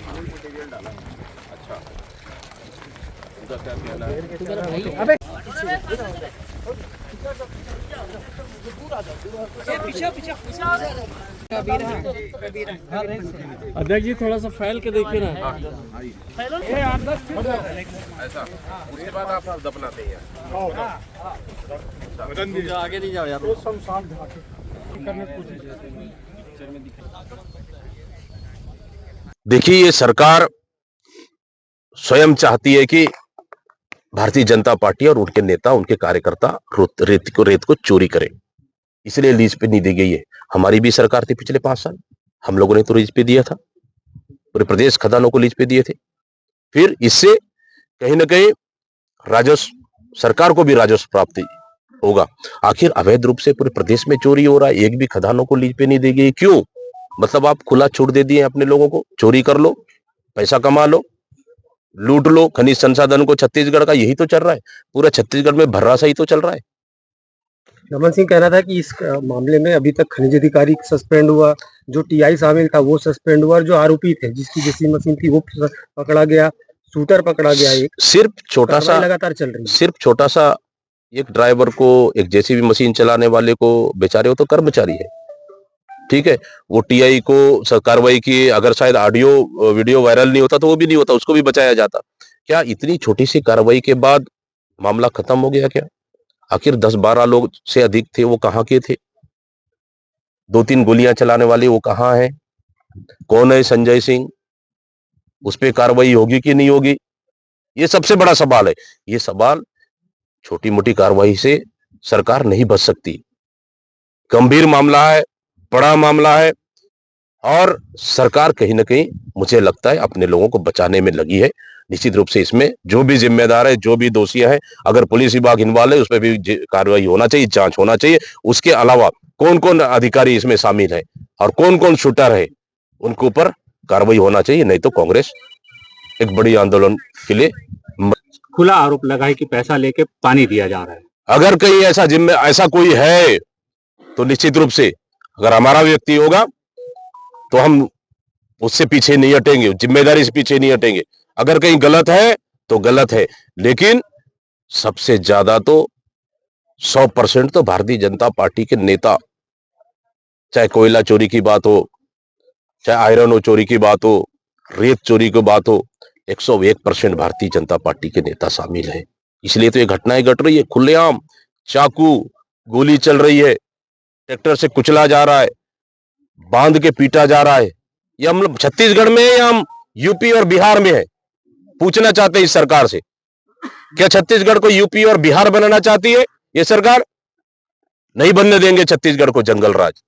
Material डाला है। अच्छा, उनका क्या कहना है? अध्यक्ष जी थोड़ा सा फैल के देखिए ना। ऐसा उसके बाद आप दफनाते हैं। आगे नहीं जाओ यार। देखिए, ये सरकार स्वयं चाहती है कि भारतीय जनता पार्टी और उनके नेता, उनके कार्यकर्ता रेत को चोरी करें, इसलिए लीज पे नहीं दी गई है। हमारी भी सरकार थी पिछले 5 साल, हम लोगों ने तो लीज पे दिया था, पूरे प्रदेश खदानों को लीज पे दिए थे। फिर इससे कहीं ना कहीं राजस्व, सरकार को भी राजस्व प्राप्ति होगा। आखिर अवैध रूप से पूरे प्रदेश में चोरी हो रहा है, एक भी खदानों को लीज पे नहीं दी गई, क्यों? मतलब आप खुला छूट दे दिए अपने लोगों को, चोरी कर लो, पैसा कमा लो, लूट लो खनिज संसाधन को। छत्तीसगढ़ का यही तो चल रहा है, पूरा छत्तीसगढ़ में भर्रासा ही तो चल रहा है। रमन सिंह कह रहा था कि इस मामले में अभी तक खनिज अधिकारी सस्पेंड हुआ, जो टीआई शामिल था वो सस्पेंड हुआ, और जो आरोपी थे जिसकी जेसीबी मशीन थी वो पकड़ा गया, शूटर पकड़ा गया। एक सिर्फ छोटा सा लगातार चल रही है। सिर्फ छोटा सा एक ड्राइवर को, एक जेसीबी मशीन चलाने वाले को, बेचारे वो तो कर्मचारी है, ठीक है। वो टीआई को कार्रवाई की, अगर शायद ऑडियो वीडियो वायरल नहीं होता तो वो भी नहीं होता, उसको भी बचाया जाता। क्या इतनी छोटी सी कार्रवाई के बाद मामला खत्म हो गया क्या? आखिर 10-12 लोग से अधिक थे, वो कहां के थे? 2-3 गोलियां चलाने वाले वो कहां है? कौन है संजय सिंह? उस पर कार्रवाई होगी कि नहीं होगी, ये सबसे बड़ा सवाल है। ये सवाल छोटी मोटी कार्रवाई से सरकार नहीं बच सकती। गंभीर मामला है, बड़ा मामला है, और सरकार कहीं ना कहीं मुझे लगता है अपने लोगों को बचाने में लगी है। निश्चित रूप से इसमें जो भी जिम्मेदार है, जो भी दोषी है, अगर पुलिस विभाग इन्वॉल्व है, उस पर भी कार्रवाई होना चाहिए, जांच होना चाहिए। उसके अलावा कौन कौन अधिकारी इसमें शामिल है और कौन कौन शूटर है, उनके ऊपर कार्रवाई होना चाहिए। नहीं तो कांग्रेस एक बड़ी आंदोलन के लिए खुला आरोप लगा है कि पैसा लेके पानी दिया जा रहा है। अगर कहीं ऐसा कोई है तो निश्चित रूप से अगर हमारा व्यक्ति होगा तो हम उससे पीछे नहीं हटेंगे, जिम्मेदारी से पीछे नहीं हटेंगे। अगर कहीं गलत है तो गलत है, लेकिन सबसे ज्यादा तो 100% तो भारतीय जनता पार्टी के नेता, चाहे कोयला चोरी की बात हो, चाहे आयरन चोरी की बात हो, रेत चोरी की बात हो, 101% भारतीय जनता पार्टी के नेता शामिल है। इसलिए तो ये घटनाएं घट रही है, खुलेआम चाकू गोली चल रही है, ट्रैक्टर से कुचला जा रहा है, बांध के पीटा जा रहा है। ये हम लोग छत्तीसगढ़ में है या हम यूपी और बिहार में है? पूछना चाहते हैं इस सरकार से, क्या छत्तीसगढ़ को यूपी और बिहार बनाना चाहती है ये सरकार? नहीं बनने देंगे छत्तीसगढ़ को जंगल राज।